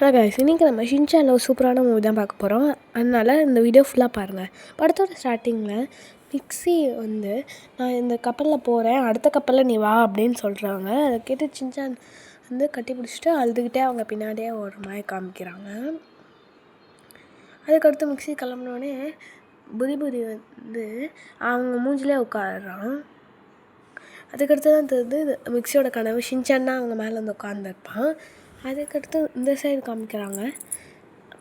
Hello guys, இன்றைக்கி நம்ம ஷின்சானில் ஒரு சூப்பரான மூவி தான் பார்க்க போகிறோம். அதனால் இந்த வீடியோ ஃபுல்லாக பாருங்கள். படத்தோட ஸ்டார்டிங்கில் மிக்ஸி வந்து நான் இந்த கப்பலில் போகிறேன், அடுத்த கப்பலில் நீ வா அப்படின்னு சொல்கிறாங்க. அதை கேட்டு ஷின்சான் வந்து கட்டி பிடிச்சிட்டு அழுதுகிட்டே அவங்க பின்னாடியே ஒரு மாதிரி காமிக்கிறாங்க. அதுக்கடுத்து மிக்ஸி கிளம்புனோடனே புதி வந்து அவங்க மூஞ்சிலே உட்காடுறான். அதுக்கடுத்து தான் தெரியுது மிக்ஸியோட கனவு ஷின்சான் தான் அவங்க மேலே வந்து உட்காந்துருப்பான். அதுக்கடுத்து இந்த சைடு காமிக்கிறாங்க.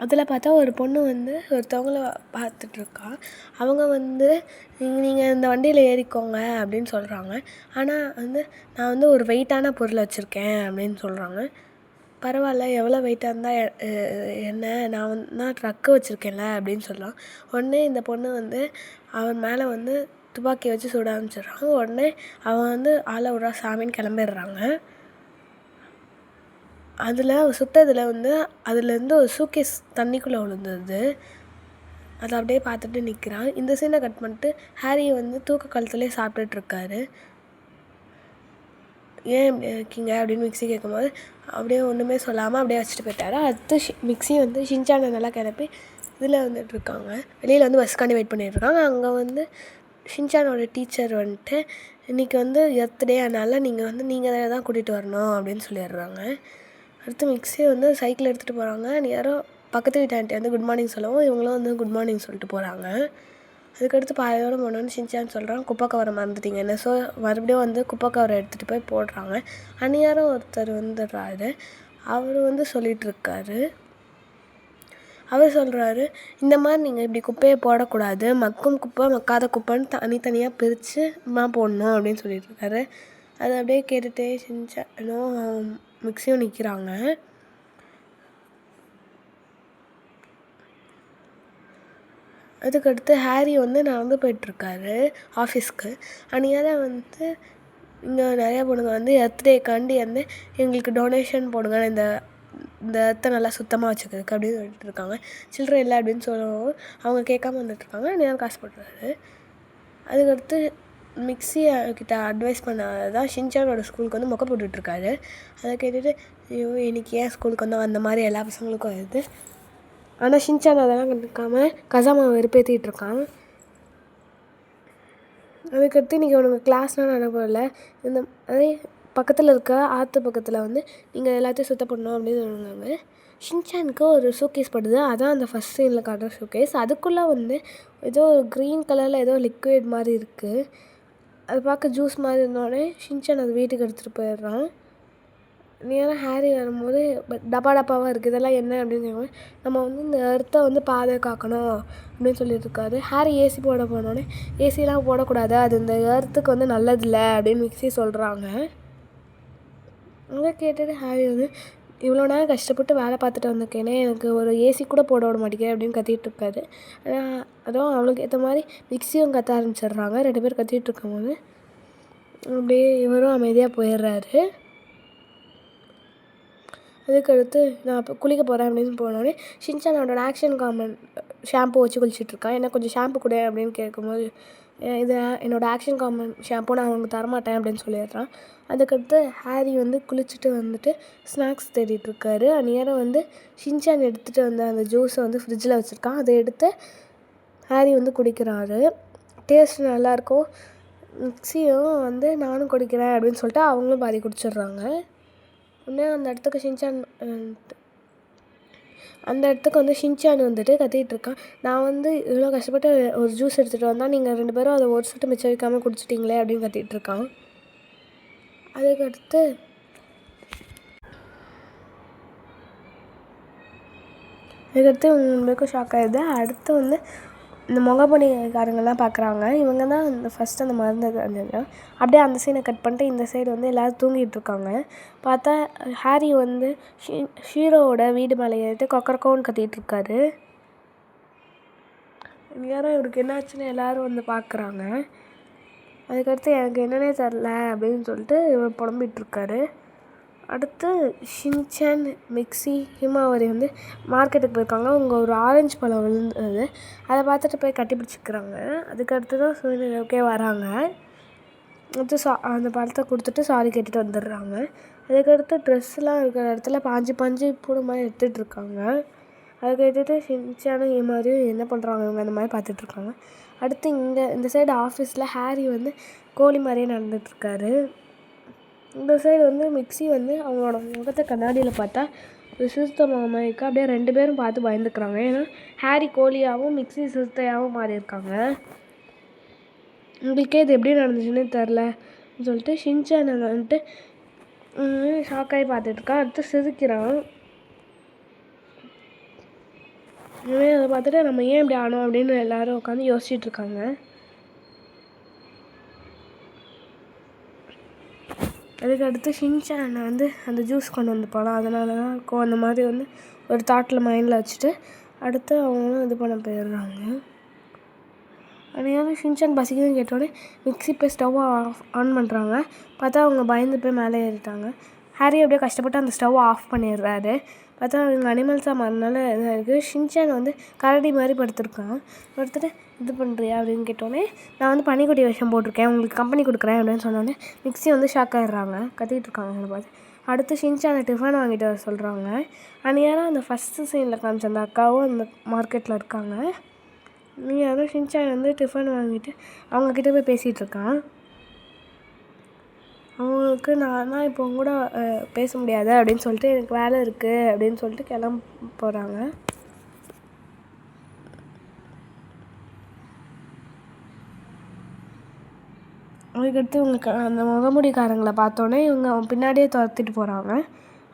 அதில் பார்த்தா ஒரு பொண்ணு வந்து ஒருத்தவங்கள பார்த்துட்ருக்கா. அவங்க வந்து நீங்கள் இந்த வண்டியில் ஏறிக்கோங்க அப்படின்னு சொல்கிறாங்க. ஆனால் வந்து நான் வந்து ஒரு வெயிட்டான பொருளை வச்சுருக்கேன் அப்படின்னு சொல்கிறாங்க. பரவாயில்ல, எவ்வளோ வெயிட்டாக இருந்தால் என்ன, நான் ட்ரக்கு வச்சுருக்கேன்ல அப்படின்னு சொல்லலாம். உடனே இந்த பொண்ணு வந்து அவன் மேலே வந்து துப்பாக்கி வச்சு சுட ஆரம்பிச்சிடுறாங்க. உடனே அவன் வந்து ஆளை விட்றா சாமின்னு கிளம்பிடுறாங்க. அதில் சுட்டதில் வந்து அதுலேருந்து ஒரு சூட்கேஸ் தண்ணிக்குள்ளே விழுந்தது. அதை அப்படியே பார்த்துட்டு நிற்கிறான். இந்த சீனை கட் பண்ணிட்டு ஹாரி வந்து தூக்க காலத்துலேயே சாப்பிட்டுட்ருக்காரு. ஏன் இப்படி இருக்கீங்க அப்படின்னு மிக்ஸி கேட்கும்போது அப்படியே ஒன்றுமே சொல்லாமல் அப்படியே வச்சுட்டு போயிட்டாரு. அடுத்து மிக்ஸி வந்து ஷின்சானை நல்லா கிளப்பி இதில் வந்துட்டுருக்காங்க. வெளியில் வந்து பஸ்ஸுக்காண்டி வெயிட் பண்ணிட்டுருக்காங்க. அங்கே வந்து ஷின்சானோட டீச்சர் வந்துட்டு இன்றைக்கி வந்து எர்த்டே, அதனால் நீங்கள் தான் கூட்டிகிட்டு வரணும் அப்படின்னு சொல்லிடுறாங்க. அடுத்து மிக்ஸி வந்து சைக்கிள் எடுத்துகிட்டு போகிறாங்க. யாரோ பக்கத்து வீட்டு ஆண்டி வந்து குட் மார்னிங் சொல்லவும் இவங்களும் வந்து குட் மார்னிங் சொல்லிட்டு போகிறாங்க. அதுக்கடுத்து பாதையோடு போனோன்னு ஷின்சான் சொல்கிறான், குப்பை கவரை மறந்துட்டீங்கன்னு. ஸோ மறுபடியும் வந்து குப்பை கவரை எடுத்துகிட்டு போய் போடுறாங்க. அந்நியாரம் ஒருத்தர் வந்துடுறாரு. அவர் வந்து சொல்லிகிட்ருக்காரு. அவர் சொல்கிறாரு, இந்த மாதிரி நீங்கள் இப்படி குப்பையை போடக்கூடாது, மக்கும் குப்பை மக்காத குப்பைன்னு தனித்தனியாக பிரித்து போடணும் அப்படின்னு சொல்லிகிட்ருக்காரு. அதை அப்படியே கேட்டுகிட்டே ஷின்சானும் மிக்ஸியும் நிற்கிறாங்க. அதுக்கடுத்து ஹாரி வந்து நடந்து போய்ட்டுருக்காரு ஆஃபீஸ்க்கு. அன்றைக்கி வந்து இங்கே நிறையா பொண்ணுங்க வந்து எர்த்டேக்காண்டி வந்து எங்களுக்கு டொனேஷன் போடுங்க, இந்த எர்த்தை நல்லா சுத்தமாக வச்சுக்கிறதுக்கு அப்படின்னு சொல்லிட்டு இருக்காங்க. சில்லறை இல்லை அப்படின்னு சொல்லவும் அவங்க கேட்காம வந்துட்டுருக்காங்க. நேரம் காசு போட்டுறாரு. அதுக்கடுத்து மிக்ஸி கிட்ட அட்வைஸ் பண்ணதான் ஷின்சானோட ஸ்கூலுக்கு வந்து மொக்கை போட்டுட்ருக்காரு. அதை கேட்டுட்டு ஐயோ இன்றைக்கி ஏன் ஸ்கூலுக்கு வந்து அந்த மாதிரி எல்லா பசங்களுக்கும் வருது. ஆனால் ஷின்சான் அதெல்லாம் கண்டுக்காமல் கசாமாவை வெறுப்பேற்றிட்டுருக்கான். அதுக்கடுத்து இன்றைக்கி உனக்கு கிளாஸ்லாம் நடக்கல, அதே பக்கத்தில் இருக்க ஆற்று பக்கத்தில் வந்து நீங்கள் எல்லாத்தையும் சுத்தம் பண்ணணும் அப்படின்னு சொன்னாங்க. ஷின்சானுக்கு ஒரு ஷூகேஸ் படுது. அதான் அந்த ஃபஸ்ட் சீனில் காட்டுற ஷூகேஸ். அதுக்குள்ளே வந்து ஏதோ க்ரீன் கலரில் ஏதோ லிக்விட் மாதிரி இருக்குது. அது பார்க்க ஜூஸ் மாதிரி இருந்தோடனே ஷின்சான் அது வீட்டுக்கு எடுத்துகிட்டு போயிடுறான். நேராக ஹாரி வரும்போது டப்பாவாக இருக்குது, இதெல்லாம் என்ன அப்படின்னு கேட்கும்போது நம்ம வந்து இந்த எர்த்தை வந்து பாதுகாக்கணும் அப்படின்னு சொல்லியிருக்காரு. ஹாரி ஏசி போட போனோடனே ஏசிலாம் போடக்கூடாது, அது இந்த எர்த்துக்கு வந்து நல்லதில்லை அப்படின்னு மிக்ஸி சொல்கிறாங்க. அதை கேட்டுட்டு ஹாரி வந்து இவ்வளோ நேரம் கஷ்டப்பட்டு வேலை பார்த்துட்டு வந்திருக்கேனே, எனக்கு ஒரு ஏசி கூட போட விட மாட்டேங்க அப்படின்னு கத்திகிட்ருக்காரு. அதுவும் அவளுக்கு ஏற்ற மாதிரி மிக்ஸியும் கத்த ஆரம்பிச்சிடுறாங்க. 2 பேர் கத்திகிட்டு இருக்கும்போது அப்படியே இவரும் அமைதியாக போயிடுறாரு. அதுக்கடுத்து நான் இப்போ குளிக்க போகிறேன் அப்படின்னு போனோடனே ஷின்சானோட ஆக்ஷன் காமெண்ட் ஷாம்பு வச்சு குளிச்சுட்ருக்கான். எனக்கு கொஞ்சம் ஷாம்பு கொடு அப்படின்னு கேட்கும்போது இது என்னோடய ஆக்ஷன் காமெண்ட் ஷாம்பு நான் அவனுக்கு தரமாட்டேன் அப்படின்னு சொல்லிடுறான். அதுக்கடுத்து ஹாரி வந்து குளிச்சுட்டு வந்துட்டு ஸ்நாக்ஸ் தேடிட்டுருக்காரு. அந்நேரம் வந்து ஷின்சான் எடுத்துகிட்டு வந்த அந்த ஜூஸை வந்து ஃப்ரிட்ஜில் வச்சுருக்கான். அதை எடுத்து ஹாரி வந்து குடிக்கிறாரு. டேஸ்ட் நல்லாயிருக்கும். மிக்ஸியும் வந்து நானும் குடிக்கிறேன் அப்படின்னு சொல்லிட்டு அவங்களும் பாதி குடிச்சிடுறாங்க. உடனே அந்த இடத்துக்கு வந்து ஷின்சான் வந்துட்டு கத்திகிட்ருக்கான். நான் வந்து இவ்வளோ கஷ்டப்பட்டு ஒரு ஜூஸ் எடுத்துகிட்டு வந்தால் நீங்கள் 2 பேரும் அதை ஒரு சொட்டு மிச்சம் வைக்காமல் குடிச்சிட்டிங்களே அப்படின்னு கத்திகிட்ருக்கான். அதுக்கடுத்து உங்களுக்கும் ஷாக் ஆகிடுது. அடுத்து வந்து இந்த முகப்பணிக்காரங்கள்லாம் பார்க்குறாங்க. இவங்க தான் இந்த ஃபஸ்ட்டு அந்த மருந்து அப்படியே அந்த சீனை கட் பண்ணிட்டு இந்த சைடு வந்து எல்லோரும் தூங்கிட்டுருக்காங்க. பார்த்தா ஹாரி வந்து ஷீரோவோட வீடு மேலே ஏறிட்டு கொக்கரக்கோன்னு கத்திகிட்ருக்காரு. யாரும் இவருக்கு என்னாச்சுன்னு எல்லோரும் வந்து பார்க்குறாங்க. அதுக்கடுத்து எனக்கு என்னன்னே தெரில அப்படின்னு சொல்லிட்டு இவர் புலம்பிகிட்ருக்காரு. அடுத்து ஷின்சான் மிக்ஸி ஹிமாவரி வந்து மார்க்கெட்டுக்கு போயிருக்காங்க. அவங்க ஒரு ஆரஞ்சு பழம் விழுந்தது. அதை பார்த்துட்டு போய் கட்டி பிடிச்சிக்கிறாங்க. அதுக்கடுத்து தான் சூழ்நிலைக்கே வராங்க. அடுத்து அந்த பழத்தை கொடுத்துட்டு சாரி கேட்டுட்டு வந்துடுறாங்க. அதுக்கடுத்து ட்ரெஸ்ஸெலாம் இருக்கிற இடத்துல பாஞ்சு பாஞ்சு பூனை மாதிரி எடுத்துகிட்ருக்காங்க. அதுக்கு எடுத்துகிட்டு ஷின்சானும் இது மாதிரி என்ன பண்ணுறாங்க இவங்க அந்த மாதிரி பார்த்துட்ருக்காங்க. அடுத்து இந்த சைடு ஆஃபீஸில் ஹாரி வந்து கோழி மாதிரியே நடந்துகிட்ருக்காரு. இந்த சைடு வந்து மிக்ஸி வந்து அவங்களோட முகத்தை கண்ணாடியில் பார்த்தா சிறுத்தை மாதிரி இருக்கா. அப்படியே 2 பேரும் பார்த்து பயந்துக்கிறாங்க. ஏன்னா ஹாரி கோழியாகவும் மிக்ஸி சிறுத்தையாகவும் மாறி இருக்காங்க. உங்களுக்கே இது எப்படி நடந்துச்சுன்னு தெரிலன்னு சொல்லிட்டு ஷின்சான் வந்துட்டு ஷாக்காகி பார்த்துட்ருக்கான். அடுத்து சிரிக்கிறான். இனிமேல் அதை பார்த்துட்டு நம்ம ஏன் இப்படி ஆனோம் அப்படின்னு எல்லோரும் உட்காந்து யோசிச்சுட்ருக்காங்க. அதுக்கு அடுத்து ஷின்சான் வந்து அந்த ஜூஸ் கொண்டு வந்து போகலாம், அதனால தான் இருக்கும் அந்த மாதிரி வந்து ஒரு தாட்டில் மைண்டில் வச்சுட்டு அடுத்து அவங்களும் இது பண்ண போயிடுறாங்க. அதனால ஷின்சான் பசிக்குதுன்னு கேட்டோடனே மிக்ஸி போய் ஸ்டவ்வை ஆன் பண்ணுறாங்க. பார்த்தா அவங்க பயந்து போய் மேலே ஏறிட்டாங்க. ஹாரி அப்படியே கஷ்டப்பட்டு அந்த ஸ்டவ்வை ஆஃப் பண்ணிடுறாரு. பார்த்தா அவங்க அனிமல்ஸாக மாறினால இதாக இருக்குது. ஷின்சான் வந்து கரடி மாதிரி படுத்துருக்கான். படுத்துட்டு இது பண்ணுறியா அப்படின்னு கேட்டோடனே நான் வந்து பனிக்குட்டி வேஷம் போட்டிருக்கேன், உங்களுக்கு கம்பெனி கொடுக்குறேன் அப்படின்னு சொன்னோடனே மிக்ஸி வந்து ஷாக் ஆகிடுறாங்க, கத்திகிட்டு இருக்காங்க அதை பார்த்து. அடுத்து ஷின்சானை டிஃபன் வாங்கிட்டு வர சொல்கிறாங்க. அன்னையாரும் அந்த ஃபஸ்ட்டு சீனில் காமிச்ச அந்த அக்காவும் அந்த மார்க்கெட்டில் இருக்காங்க. யாரும் ஷின்சான் வந்து டிஃபன் வாங்கிட்டு அவங்கக்கிட்ட போய் பேசிகிட்டு இருக்கான். அவங்களுக்கு நான் இப்போ கூட பேச முடியாது அப்படின்னு சொல்லிட்டு எனக்கு வேலை இருக்குது அப்படின்னு சொல்லிட்டு கிளம்ப போகிறாங்க. அதுக்கடுத்து இவங்க அந்த முகமுடிக்காரங்களை பார்த்தோன்னே இவங்க பின்னாடியே துரத்திட்டு போகிறாங்க.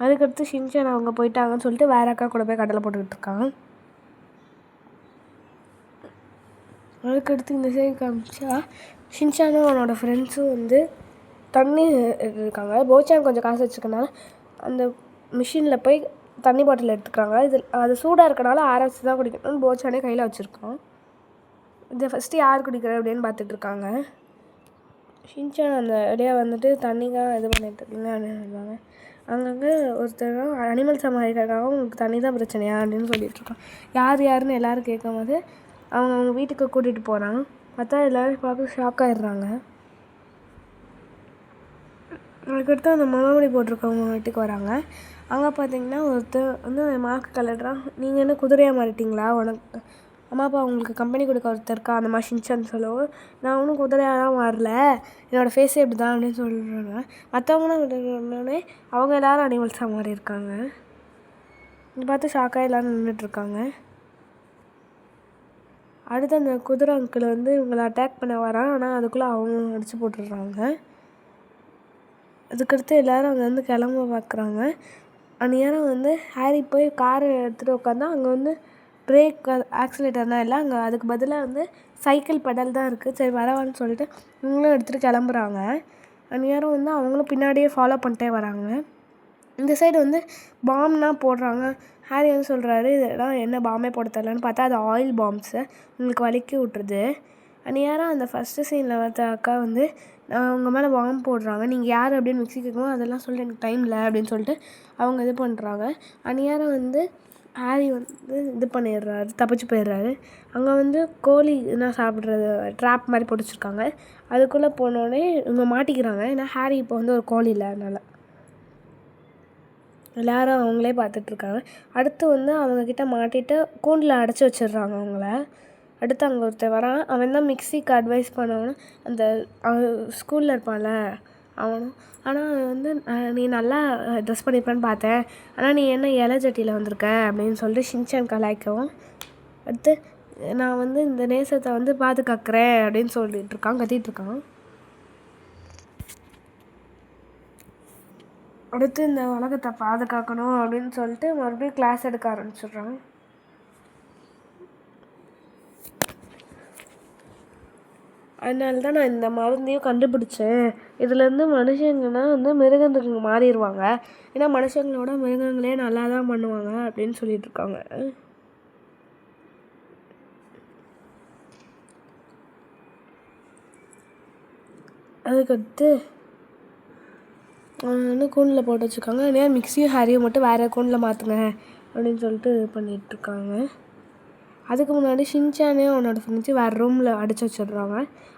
அதுக்கடுத்து ஷின்சான் அவங்க போயிட்டாங்கன்னு சொல்லிட்டு வேற அக்கா கூட போய் கடலை போட்டுக்கிட்டு இருக்காங்க. அதுக்கடுத்து இந்த சைடு காமிச்சா ஷின்சானும் அவனோட ஃப்ரெண்ட்ஸும் வந்து தண்ணி இருக்காங்க. போச்சான் கொஞ்சம் காசு வச்சுருக்கனால அந்த மிஷினில் போய் தண்ணி பாட்டில் எடுத்துக்கிறாங்க. அது சூடாக இருக்கனால ஆற வச்சு தான் குடிக்கணும்னு போச்சானே கையில் வச்சுருக்கோம். இதை ஃபஸ்ட்டு யார் குடிக்கிற அப்படின்னு பார்த்துட்ருக்காங்க. ஷின்சான் அந்த இடையே வந்துட்டு தண்ணிக்காக இது பண்ணிட்டுருக்கீங்க அப்படின்னு சொல்லுவாங்க. அங்கங்கே ஒருத்தர் அனிமல்ஸாக மாறிட்டாங்க, உங்களுக்கு தண்ணி தான் பிரச்சனையா அப்படின்னு சொல்லிகிட்ருக்கான். யாருன்னு எல்லோரும் கேட்கும் போது அவங்க வீட்டுக்கு கூட்டிகிட்டு போகிறாங்க. பார்த்தா எல்லோரும் பார்த்து ஷாக் ஆகிடுறாங்க. அதுக்கடுத்து அந்த முகமுடி போட்டிருக்கவங்க வீட்டுக்கு வராங்க. அங்கே பார்த்தீங்கன்னா ஒருத்தர் வந்து மார்க் கலட்டுறான். நீங்கள் என்ன குதிரையாக மாறிட்டீங்களா, உனக்கு அம்மா அப்பா உங்களுக்கு கம்பெனி கொடுக்க ஒருத்தர் இருக்கா அந்த மாதிரி ஷின்சான் சொல்லவும், நான் ஒன்றும் குதிரையாலாம் மாறல, என்னோடய ஃபேஸே இப்படி தான் அப்படின்னு சொல்கிறாங்க. மற்றவங்களும் அவங்க எல்லோரும் அனிமல்ஸாக மாறி இருக்காங்க. இதை பார்த்து ஷாக்காக எல்லோரும் நின்றுட்டுருக்காங்க. அடுத்து அந்த குதிரை அங்கிள் வந்து இவங்களை அட்டாக் பண்ண வரான். ஆனால் அதுக்குள்ளே அவங்க அடித்து போட்டுடுறாங்க. அதுக்கடுத்து எல்லோரும் அங்கேருந்து கிளம்ப பார்க்குறாங்க. அந்நேரம் வந்து ஹாரி போய் காரை எடுத்துகிட்டு உட்காந்தா அங்கே வந்து பிரேக் ஆக்சிலேட்டர்லாம் இல்லை, அங்கே அதுக்கு பதிலாக வந்து சைக்கிள் பெடல் தான் இருக்குது. சரி வரவான்னு சொல்லிட்டு இவங்களும் எடுத்துகிட்டு கிளம்புறாங்க. அந்நேரம் வந்து அவங்களும் பின்னாடியே ஃபாலோ பண்ணிட்டே வராங்க. இந்த சைடு வந்து பாம்லாம் போடுறாங்க. ஹாரி வந்து சொல்கிறாரு இதெல்லாம் என்ன பாம்பே போட தரலன்னு பார்த்தா அது ஆயில் பாம்ஸு, உங்களுக்கு வலிக்கி விட்ருது. அந்நேரம் அந்த ஃபஸ்ட்டு சீனில் பார்த்த அக்கா வந்து அவங்க மேலே பாம்பு போடுறாங்க. நீங்கள் யார் அப்படின்னு மிக்ஸி கேட்கும்போது அதெல்லாம் சொல்லிட்டு எனக்கு டைம் இல்லை அப்படின்னு சொல்லிட்டு அவங்க இது பண்ணுறாங்க. அந்நேரம் வந்து ஹாரி வந்து இது பண்ணிடுறாரு, தப்பிச்சு போயிடுறாரு. அங்கே வந்து கோழி என்ன சாப்பிட்றது ட்ராப் மாதிரி போட்டு வச்சுருக்காங்க. அதுக்குள்ளே போனோடனே இவங்க மாட்டிக்கிறாங்க. ஏன்னா ஹாரி இப்போ வந்து ஒரு கோழி இல்லை, அதனால் எல்லோரும் அவங்களே பார்த்துட்ருக்காங்க. அடுத்து வந்து அவங்கக்கிட்ட மாட்டிட்டு கூண்டில் அடைச்சி வச்சிடுறாங்க அவங்கள. அடுத்து அங்கே ஒருத்தன் வரான். அவன் தான் மிக்ஸிக்கு அட்வைஸ் பண்ணவனு அந்த ஸ்கூலில் இருப்பான்ல அவனும். ஆனால் வந்து நீ நல்லா ட்ரெஸ் பண்ணியிருப்பேன்னு பார்த்தேன், ஆனால் நீ என்ன இலை ஜட்டியில் வந்திருக்க அப்படின்னு சொல்லிட்டு ஷின்சான் கலாய்க்கவும், அடுத்து நான் வந்து இந்த நேசத்தை வந்து பாதுகாக்கிறேன் அப்படின்னு சொல்லிகிட்ருக்கான், கத்திகிட்ருக்கான். அடுத்து இந்த உலகத்தை பாதுகாக்கணும் அப்படின்னு சொல்லிட்டு மறுபடியும் கிளாஸ் எடுக்க ஆரம்பிச்சிடுறான். அதனால தான் நான் இந்த மருந்தையும் கண்டுபிடிச்சேன். இதுலேருந்து மனுஷங்கன்னா வந்து மிருகத்துக்கு மாறிடுவாங்க, ஏன்னா மனுஷங்களோட மிருகங்களே நல்லா தான் பண்ணுவாங்க அப்படின்னு சொல்லிகிட்ருக்காங்க. அதுக்கடுத்து வந்து கூண்டில் போட்டு வச்சுருக்காங்க. நேரம் மிக்ஸியும் ஹாரியும் மட்டும் வேறு கூண்டில் மாற்றுங்க அப்படின்னு சொல்லிட்டு இது பண்ணிகிட்ருக்காங்க. அதுக்கு முன்னாடி ஷின்சானே அவனோட ஃப்ரெண்ட்ஸையும் வேறு ரூமில் அடைச்சி வச்சிடுறாங்க.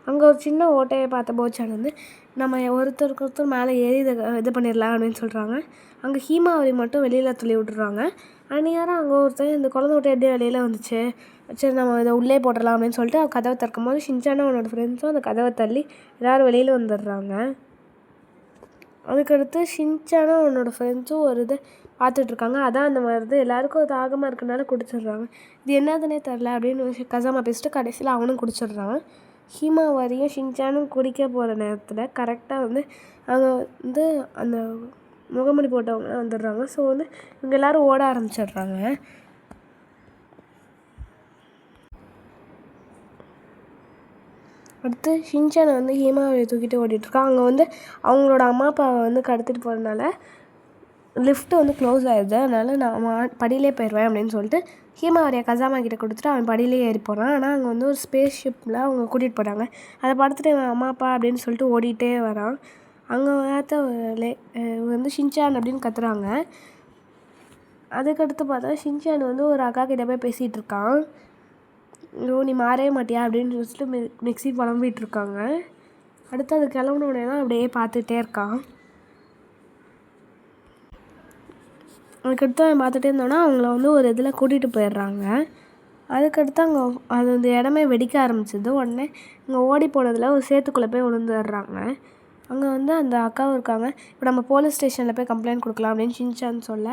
அங்கே ஒரு சின்ன ஓட்டையை பார்த்த போச்சான் வந்து நம்ம ஒருத்தருக்கு ஒருத்தர் மேலே ஏறி இது பண்ணிடலாம் அப்படின்னு சொல்கிறாங்க. அங்கே ஹீமாவரி மட்டும் வெளியில் தள்ளி விட்டுறாங்க. அந்நியாரம் அங்கே ஒருத்தர் இந்த குழந்தை விட்டு எப்படி வெளியில் வந்துச்சு, சரி நம்ம இதை உள்ளே போட்டுடலாம் அப்படின்னு சொல்லிட்டு கதவை திறக்கும் போது ஷின்சானும் அவனோட ஃப்ரெண்ட்ஸும் அந்த கதவை தள்ளி எல்லோரும் வெளியில் வந்துடுறாங்க. அதுக்கடுத்து ஷின்சானும் அவனோட ஃப்ரெண்ட்ஸும் ஒரு இதை பார்த்துட்ருக்காங்க. அதான் அந்த வருது எல்லாேருக்கும் தாகமாக இருக்கனால குடிச்சிடுறாங்க. இது என்னதுன்னே தெரில அப்படின்னு கசாமா பேசிட்டு கடைசியில் அவனும் குடிச்சிடுறான். ஹீமாவரியும் ஷின்சானும் குடிக்க போகிற நேரத்தில் கரெக்டாக வந்து அங்கே வந்து அந்த முகமூடி போட்டவங்க வந்துடுறாங்க. ஸோ வந்து இவங்க எல்லோரும் ஓட ஆரம்பிச்சிடுறாங்க. அடுத்து ஷின்சானை வந்து ஹீமாவரியை தூக்கிட்டு ஓடிட்டுருக்கான். அங்கே வந்து அவங்களோட அம்மா அப்பாவை வந்து கடத்திட்டு போகிறதுனால லிஃப்ட்டு வந்து க்ளோஸ் ஆகிடுது. அதனால் நான் படியிலே போயிடுவேன் அப்படின்னு சொல்லிட்டு ஹீமாவரியை கசாமா கிட்டே கொடுத்துட்டு அவன் படியிலே ஏறி போகிறான். ஆனால் அங்கே வந்து ஒரு ஸ்பேஸ் ஷிப்பில் அவங்க கூட்டிகிட்டு போகிறாங்க. அதை பார்த்துட்டு இவன் அம்மா அப்பா அப்படின்னு சொல்லிட்டு ஓடிட்டே வரான். அங்கே வந்து ஷின்சான் அப்படின்னு கத்துறாங்க. அதுக்கடுத்து பார்த்தா ஷின்சான் வந்து ஒரு அக்கா கிட்டே போய் பேசிகிட்டு இருக்கான். ஐயோ நீ மாறவே மாட்டியா அப்படின்னு சொல்லிட்டு மிக்ஸி புலம்பிகிட்டு இருக்காங்க. அடுத்து அது கிளம்புனோடனே தான் அப்படியே பார்த்துட்டே இருக்கான். அதுக்கடுத்து அவன் பார்த்துட்டே இருந்தோன்னா அவங்கள வந்து ஒரு இதில் கூட்டிகிட்டு போயிடுறாங்க. அதுக்கடுத்து அங்கே அது அந்த இடமே வெடிக்க ஆரம்பிச்சிது. உடனே இங்கே ஓடி போனதில் ஒரு சேத்துக்குள்ளே போய் விழுந்துடுறாங்க. அங்கே வந்து அந்த அக்காவும் இருக்காங்க. இப்போ நம்ம போலீஸ் ஸ்டேஷனில் போய் கம்ப்ளைண்ட் கொடுக்கலாம் அப்படின்னு ஷின்சான் சொல்ல,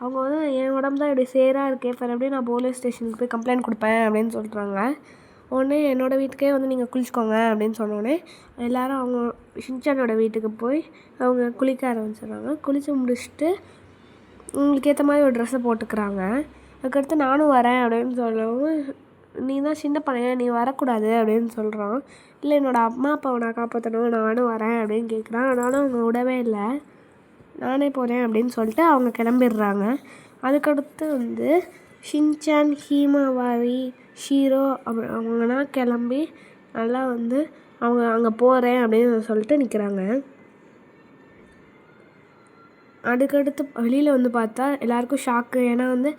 அவங்க வந்து என் உடம்பு தான் இப்படி சேராக இருக்கே ஃபார் எப்படி நான் போலீஸ் ஸ்டேஷனுக்கு போய் கம்ப்ளைண்ட் கொடுப்பேன் அப்படின்னு சொல்கிறாங்க. உடனே என்னோடய வீட்டுக்கே வந்து நீங்கள் குளிச்சுக்கோங்க அப்படின்னு சொன்னோடனே எல்லோரும் அவங்க ஷின்சானோட வீட்டுக்கு போய் அவங்க குளிக்க ஆரம்பிச்சிடுறாங்க. குளித்து முடிச்சுட்டு உங்களுக்கு ஏற்ற மாதிரி ஒரு ட்ரெஸ்ஸை போட்டுக்கிறாங்க. அதுக்கடுத்து நானும் வரேன் அப்படின்னு சொல்லவும், நீ தான் சின்ன பையன் நீ வரக்கூடாது அப்படின்னு சொல்கிறான். இல்லை என்னோடய அம்மா அப்பாவை நான் காப்பாற்றணும் நானும் வரேன் அப்படின்னு கேட்குறான். ஆனாலும் அவங்க விடவே இல்லை. நானே போகிறேன் அப்படின்னு சொல்லிட்டு அவங்க கிளம்பிடுறாங்க. அதுக்கடுத்து வந்து ஷின்சான், ஹீமாவாரி, ஷீரோ அவங்களாம் கிளம்பி நல்லா வந்து அவங்க அங்கே போகிறேன் அப்படின்னு சொல்லிட்டு நிற்கிறாங்க. அதுக்கடுத்து வெளியில் வந்து பார்த்தா எல்லாேருக்கும் ஷாக்கு. ஏன்னா வந்து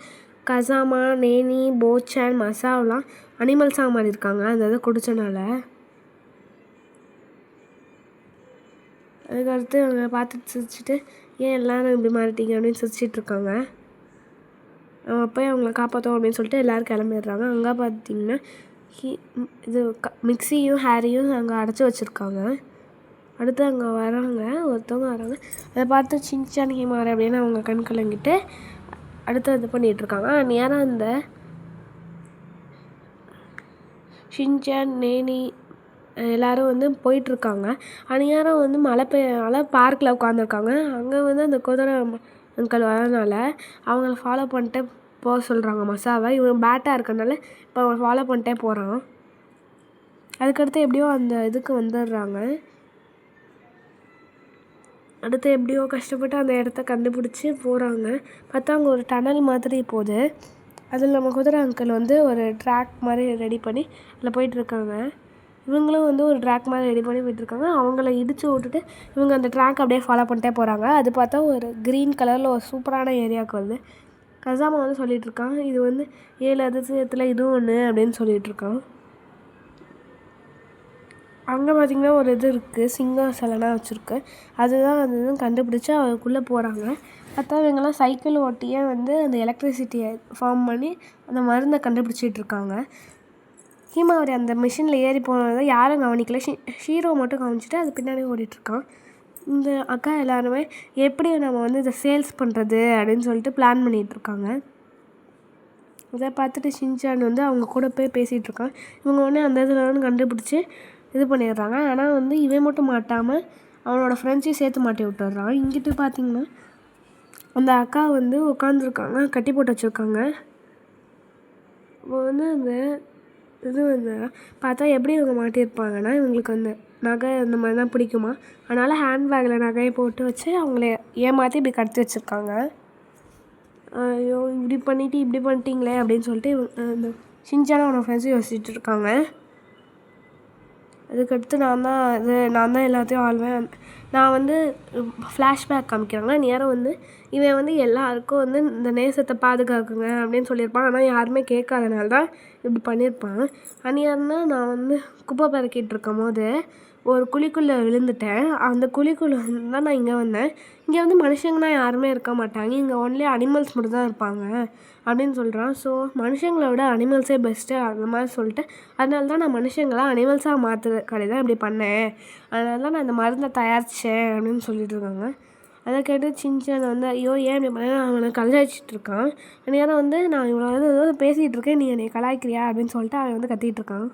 கசாமா, நேனி, போச்சான், மசாவெலாம் அனிமல்ஸாக மாறி இருக்காங்க அந்த இதை குடித்தனால. அதுக்கடுத்து அவங்க பார்த்துட்டு சிரிச்சிட்டு ஏன் எல்லோரும் இப்படி மாறிட்டீங்க அப்படின்னு சிரிச்சிட்ருக்காங்க. அவங்க போய் அவங்கள காப்பாற்றோம் அப்படின்னு சொல்லிட்டு எல்லோரும் கிளம்பிடுறாங்க. அங்கே பார்த்தீங்கன்னா இது மிக்ஸியும் ஹேரியும் அங்கே அடைச்சி வச்சுருக்காங்க. அடுத்து அங்கே வராங்க, ஒருத்தவங்க வராங்க. அதை பார்த்து ஷின்சான், ஹீமாவரி அப்படின்னு அவங்க கண் கலங்கிட்டு அடுத்து இது பண்ணிகிட்ருக்காங்க. நேராக அந்த ஷின்சான், நேனி எல்லோரும் வந்து போயிட்டுருக்காங்க. அந்நேரம் வந்து மழை பெய்யறனால பார்க்கில் உட்காந்துருக்காங்க. அங்கே வந்து அந்த குதிரை அங்கிள் வரனால அவங்கள ஃபாலோ பண்ணிட்டு போக சொல்கிறாங்க மசாவை. இவன் பேட்டாக இருக்கிறனால இப்போ அவன் ஃபாலோ பண்ணிட்டே போகிறான். அதுக்கடுத்து எப்படியோ அந்த இதுக்கு வந்துடுறாங்க. அடுத்து எப்படியோ கஷ்டப்பட்டு அந்த இடத்த கண்டுபிடிச்சி போகிறாங்க. பார்த்தா அங்கே ஒரு டனல் மாதிரி போகுது. அதில் நம்ம குதிரை அங்கிள் வந்து ஒரு ட்ராக் மாதிரி ரெடி பண்ணி அதில் போயிட்டுருக்காங்க. இவங்களும் வந்து ஒரு ட்ராக் மாதிரி ரெடி பண்ணி போயிட்டுருக்காங்க. அவங்கள இடித்து விட்டுட்டு இவங்க அந்த ட்ராக் அப்படியே ஃபாலோ பண்ணிட்டே போகிறாங்க. அது பார்த்தா ஒரு க்ரீன் கலரில் ஒரு சூப்பரான ஏரியாவுக்கு வருது. கசாமா வந்து சொல்லிகிட்ருக்கான், இது வந்து 7 அதிசயத்தில் இதுவும் ஒன்று அப்படின்னு சொல்லிகிட்ருக்கான். அங்கே பார்த்திங்கன்னா ஒரு இது இருக்குது, சிங்கம் சிலைனா வச்சுருக்கு. அதுதான் அந்த இதுவும் கண்டுபிடிச்சி அதுக்குள்ளே போகிறாங்க. பார்த்தா இவங்கெல்லாம் சைக்கிள் ஓட்டியே வந்து அந்த எலக்ட்ரிசிட்டியை ஃபார்ம் பண்ணி அந்த மருந்தை கண்டுபிடிச்சிட்ருக்காங்க. ஹீமாவரி அந்த மிஷினில் ஏறி போனதை யாரும் கவனிக்கல. ஷீரோ மட்டும் கவனிச்சிட்டு அது பின்னாடி ஓடிட்டுருக்கான். இந்த அக்கா எல்லாருமே எப்படி நம்ம வந்து இதை சேல்ஸ் பண்ணுறது அப்படின்னு சொல்லிட்டு பிளான் பண்ணிகிட்ருக்காங்க. இதை பார்த்துட்டு ஷின்சான் வந்து அவங்க கூட போய் பேசிகிட்ருக்கான். இவங்க உடனே அந்த இதில் கண்டுபிடிச்சி இது பண்ணிடுறாங்க. ஆனால் வந்து இவன் மட்டும் மாட்டாமல் அவனோட ஃப்ரெண்ட்ஸையும் சேர்த்து மாட்டி விட்டுறான். இங்கிட்டு பார்த்திங்கன்னா அந்த அக்கா வந்து உட்காந்துருக்காங்க, கட்டி போட்டு வச்சுருக்காங்க. இப்போ வந்து அந்த இது வந்து பார்த்தா எப்படி இவங்க மாட்டியிருப்பாங்கன்னா இவங்களுக்கு அந்த நகை அந்த மாதிரி தான் பிடிக்குமா, அதனால் ஹேண்ட்பேக்கில் நகையை போட்டு வச்சு அவங்கள ஏமாற்றி இப்படி கடத்தி வச்சுருக்காங்க. ஐயோ இப்படி பண்ணிவிட்டு இப்படி பண்ணிட்டீங்களே அப்படின்னு சொல்லிட்டு அந்த ஷின்சானும் அவனோட ஃப்ரெண்ட்ஸும் யோசிச்சுட்டு இருக்காங்க. அதுக்கடுத்து நான் தான் எல்லாத்தையும் ஆள்வேன். நான் வந்து ஃப்ளாஷ்பேக் காமிக்கிறாங்க. நேரம் வந்து இவன் வந்து எல்லாருக்கும் வந்து இந்த நேசத்தை பாதுகாக்குங்க அப்படின்னு சொல்லியிருப்பான். ஆனால் யாருமே கேட்காதனால தான் இப்படி பண்ணியிருப்பான். அந்நியார்னா நான் வந்து குப்பை பறக்கிட்டு இருக்கும் போது ஒரு குழிக்குள்ளே விழுந்துட்டேன். அந்த குழிக்குள்ளே தான் நான் இங்கே வந்தேன். இங்கே வந்து மனுஷங்கன்னா யாருமே இருக்க மாட்டாங்க. இங்கே ஒன்லி அனிமல்ஸ் மட்டும் தான் இருப்பாங்க அப்படின்னு சொல்கிறான். ஸோ மனுஷங்களை விட அனிமல்ஸே பெஸ்ட்டு அந்த மாதிரி சொல்லிட்டு அதனால தான் நான் மனுஷங்களை அனிமல்ஸாக மாற்றுறதுக்காக தான் இப்படி பண்ணேன். அதனால தான் நான் இந்த மருந்தை தயாரித்தேன் அப்படின்னு சொல்லிட்டு இருக்காங்க. அதை கேட்டு சின்சான் வந்து ஐயோ ஏன் இப்படி பண்ண அவனை கலாய்ச்சிட்டு இருக்கான். நேரம் வந்து நான் இவ்வளோ ஏதோ பேசிகிட்டு இருக்கேன், நீ என்னை கலாய்க்கிறியா அப்படின்னு சொல்லிட்டு அவன் வந்து கத்திகிட்டு இருக்கான்.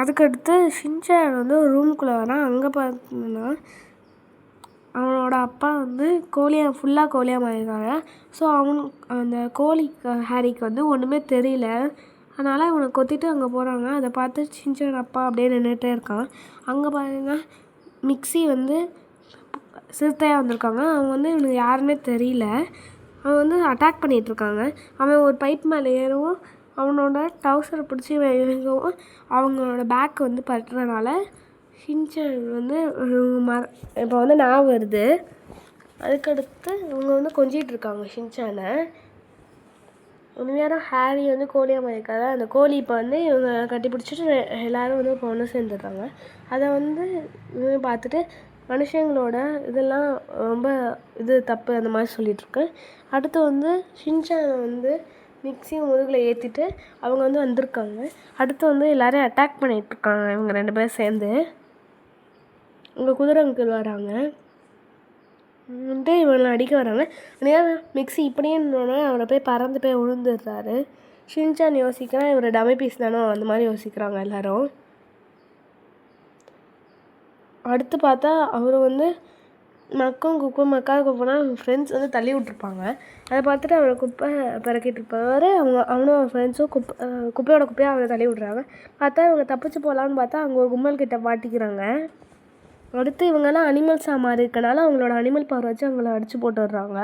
அதுக்கடுத்து ஷின்சான் வந்து ஒரு ரூமுக்குள்ளே வரான். அங்கே பார்த்தோன்னா அவனோட அப்பா வந்து ஃபுல்லாக கோழியாக மாறியிருக்காங்க. ஸோ அந்த ஹேரிக்கு வந்து ஒன்றுமே தெரியல. அதனால் அவனை கொத்திட்டு அங்கே போகிறாங்க. அதை பார்த்து ஷின்சான் அப்பா அப்படியே நின்றுட்டே இருக்கான். அங்கே பார்த்தீங்கன்னா மிக்ஸி வந்து சிறுத்தையாக வந்திருக்காங்க. அவங்க வந்து இவனுக்கு யாருன்னே தெரியல. அவன் வந்து அட்டாக் பண்ணிகிட்ருக்காங்க. அவன் ஒரு பைப் மேலே ஏறவும் அவனோட டவுசரை பிடிச்சி இறங்கவும் அவங்களோட பேக் வந்து பட்டுறனால ஷின்சான் வந்து இப்போ வந்து நான் வருது. அதுக்கடுத்து இவங்க வந்து கொஞ்சிகிட்ருக்காங்க ஷின்சானை. உண்மையான ஹேரி வந்து கோழியாக மாறியிருக்காரு. அந்த கோழி இப்போ வந்து இவங்க கட்டி பிடிச்சிட்டு எல்லோரும் வந்து இப்போ ஒன்று சேர்ந்துடுறாங்க. அதை வந்து இவங்க பார்த்துட்டு மனுஷங்களோட இதெல்லாம் ரொம்ப தப்பு அந்த மாதிரி சொல்லிகிட்ருக்கு. அடுத்து வந்து ஷின்சானை வந்து மிக்ஸியும் முதுகில் ஏற்றிட்டு அவங்க வந்து வந்திருக்காங்க. அடுத்து வந்து எல்லோரும் அட்டாக் பண்ணிகிட்ருக்காங்க. இவங்க 2 பேரும் சேர்ந்து இங்கே குதிரை அங்கிள் வராங்க. வந்துட்டு இவங்களை அடிக்க வராங்க. மிக்ஸி இப்படியே அவரை போய் பறந்து போய் விழுந்துடுறாரு. ஷின்சான் யோசிக்கிறான் இவர் டமி பீஸ் தானோ அந்த மாதிரி யோசிக்கிறாங்க எல்லோரும். அடுத்து பார்த்தா அவர் வந்து மக்காத குப்பைனா ஃப்ரெண்ட்ஸ் வந்து தள்ளி விட்ருப்பாங்க. அதை பார்த்துட்டு அவரை குப்பை பறக்கிட்டு இருப்பார். அவனும் அவன் ஃப்ரெண்ட்ஸும் குப்பையாக அவரை தள்ளி விட்றாங்க. பார்த்தா இவங்க தப்பிச்சு போகலான்னு பார்த்தா அங்கே ஒரு கும்பல் கிட்ட மாட்டிக்கிறாங்க. அடுத்து இவங்கெல்லாம் அனிமல்ஸாக மாறி இருக்கனால அவங்களோட அனிமல் பவர் வச்சு அவங்கள அடித்து போட்டுடுறாங்க.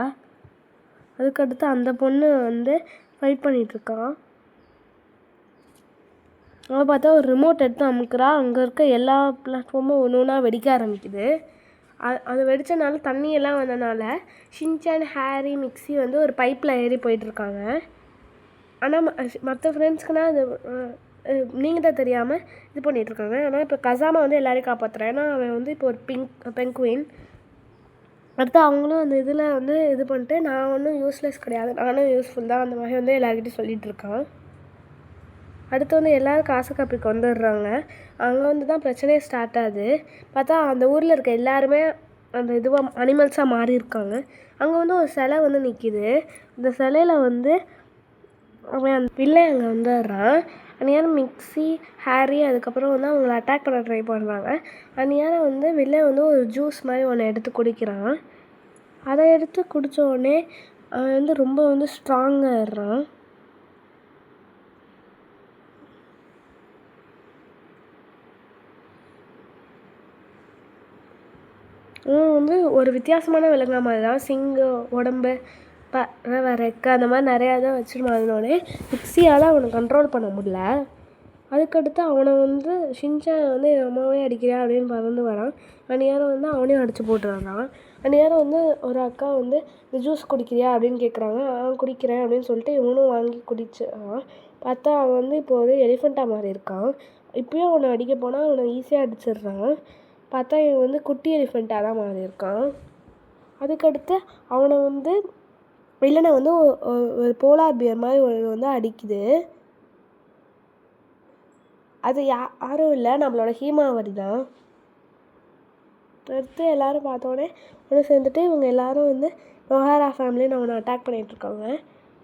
அதுக்கடுத்து அந்த பொண்ணு வந்து ஃபைட் பண்ணிகிட்ருக்கான். அவன் பார்த்தா ஒரு ரிமோட் எடுத்து அமுக்குறா. அங்கே இருக்க எல்லா பிளாட்ஃபார்மும் ஒன்று ஒன்றா வெடிக்க ஆரம்பிக்குது. அது வெடித்தனால தண்ணியெல்லாம் வந்தனால ஷின்சான் ஹேரி மிக்ஸி வந்து ஒரு பைப்பில் ஏறி போயிட்டுருக்காங்க. ஆனால் மற்ற ஃப்ரெண்ட்ஸ்க்குனால் அது நீங்கள் தான் தெரியாமல் இது பண்ணிகிட்ருக்காங்க. ஆனால் இப்போ கசாமா வந்து எல்லோரையும் காப்பாற்றுறான். ஏன்னா அவன் வந்து இப்போ ஒரு பெங்குயின். அடுத்து அவங்களும் அந்த இதில் வந்து இது பண்ணிட்டு நான் ஒன்றும் யூஸ்லெஸ் கிடையாது, நானும் யூஸ்ஃபுல் தான் அந்த மாதிரி வந்து எல்லாருக்கிட்டையும் சொல்லிகிட்ருக்கான். அடுத்து வந்து எல்லோரும் காசு காப்பிக்கு வந்துடுறாங்க. அங்கே வந்து தான் பிரச்சனையே ஸ்டார்ட் ஆகுது. பார்த்தா அந்த ஊரில் இருக்க எல்லாருமே அந்த அனிமல்ஸாக மாறி இருக்காங்க. அங்கே வந்து ஒரு சிலை வந்து நிற்கிது. அந்த சிலையில் வந்து அவன் அந்த வில்லை அங்கே வந்துடுறான். அந்நேரம் மிக்ஸி ஹேரி அதுக்கப்புறம் வந்து அவங்கள அட்டாக் பண்ண ட்ரை பண்ணுறாங்க. அந்நேரம் வந்து வில்லை வந்து ஒரு ஜூஸ் மாதிரி ஒன்று எடுத்து குடிக்கிறான். அதை எடுத்து குடித்த உடனே அவன் வந்து ரொம்ப வந்து ஸ்ட்ராங்காகிடுறான். அவன் வந்து ஒரு வித்தியாசமான விலங்கா மாதிரி தான். சிங்கம் உடம்பு ரெக்க அந்த மாதிரி நிறையா தான் வச்சுட்டு மாறினோடனே மிக்ஸியால் அவனை கண்ட்ரோல் பண்ண முடியல. அதுக்கடுத்து அவனை வந்து ஷின்சான் வந்து என் அம்மாவே அடிக்கிறா அப்படின்னு பறந்து வரான். அந்நேரம் வந்து அவனையும் அடித்து போட்டுறான். அந்நேரம் வந்து ஒரு அக்கா வந்து இந்த ஜூஸ் குடிக்கிறியா அப்படின்னு கேட்குறாங்க. குடிக்கிறேன் அப்படின்னு சொல்லிட்டு இவனும் வாங்கி குடிச்சான். பார்த்தா அவன் வந்து இப்போ ஒரு எலிஃபெண்ட்டாக மாறி இருக்கான். இப்போயும் அவனை அடிக்க போனால் அவனை ஈஸியாக அடிச்சிடுறான். பார்த்தா இவன் வந்து குட்டி எலிஃபெண்ட்டாக தான் மாறி இருக்கான். அதுக்கடுத்து அவனை வந்து வில்லனை வந்து ஒரு போலார் பியர் மாதிரி ஒரு வந்து அடிக்குது. அது யாரும் இல்லை, நம்மளோட ஹீமாவரி தான். அடுத்து எல்லோரும் பார்த்தோன்னே ஒன்று சேர்ந்துட்டு இவங்க எல்லோரும் வந்து நொஹாரா ஃபேமிலின்னு அவனை அட்டாக் பண்ணிகிட்ருக்காங்க.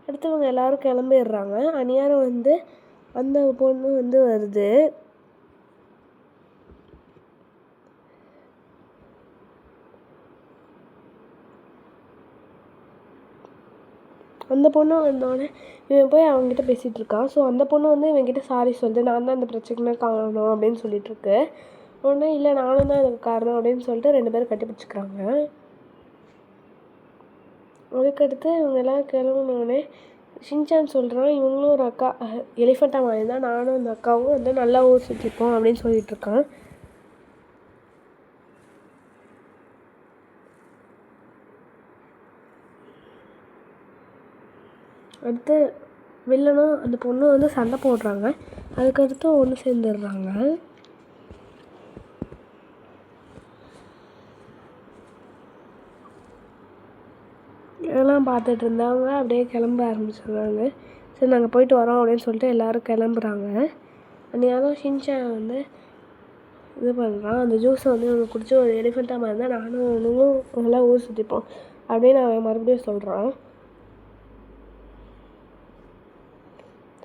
அடுத்து இவங்க எல்லோரும் கிளம்பிடுறாங்க. அந்நேரம் வந்து அந்த பொண்ணு வந்து வருது. அந்த பொண்ணு வந்தோடனே இவன் போய் அவங்ககிட்ட பேசிகிட்டு இருக்கான். ஸோ அந்த பொண்ணு வந்து இவன்கிட்ட சாரி சொல்லுது, நான் தான் இந்த பிரச்சனை காரணம் அப்படின்னு சொல்லிகிட்ருக்கு. உடனே இல்லை நானும் தான் எனக்கு காரணம் அப்படின்னு சொல்லிட்டு 2 பேரும் கட்டி பிடிச்சிக்கிறாங்க. அதுக்கடுத்து இவங்க எல்லாம் கிளம்பினோடனே ஷின்சான் சொல்கிறான் இவங்களும் ஒரு அக்கா எலிஃபெண்ட்டாக மாறியிருந்தா நானும் அந்த அக்காவும் வந்து நல்லா ஊர் சுற்றிருப்போம் அப்படின்னு சொல்லிகிட்ருக்கான். அடுத்து வில்லனும் அந்த பொண்ணும் வந்து சண்டை போடுறாங்க. அதுக்கடுத்து ஒன்று சேர்ந்துடுறாங்க. இதெல்லாம் பார்த்துட்டு இருந்தவங்க அப்படியே கிளம்ப ஆரம்பிச்சிடுறாங்க. சரி நாங்கள் போயிட்டு வரோம் அப்படின்னு சொல்லிட்டு எல்லோரும் கிளம்புறாங்க. அந்த நேரம் ஷின்சான் வந்து இது பண்ணுறான், அந்த ஜூஸை வந்து இவங்க குடிச்சு ஒரு எலிஃபெண்ட்டாக மாதிரி இருந்தால் நானும் இவனும் நல்லா ஊர் சுற்றிப்போம் அப்படின்னு அவன் மறுபடியும் சொல்கிறான்.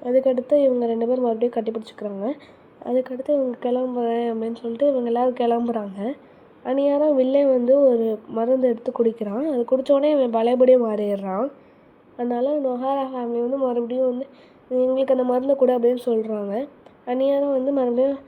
அதுக்கடுத்து இவங்க 2 பேரும் மறுபடியும் கட்டி பிடிச்சிக்கிறாங்க. அதுக்கடுத்து இவங்க கிளம்புறேன் அப்படின்னு சொல்லிட்டு இவங்க எல்லோரும் கிளம்புறாங்க. அந்நேரம் வில்லன் வந்து ஒரு மருந்து எடுத்து குடிக்கிறான். அது குடித்தோடனே இவன் பழையபடியும் மாறிடுறான். அதனால் நொஹாரா ஃபேமிலி வந்து மறுபடியும் வந்து எங்களுக்கு அந்த மருந்தை கொடு அப்படின்னு சொல்கிறாங்க. அந்நேரம் வந்து மறுபடியும்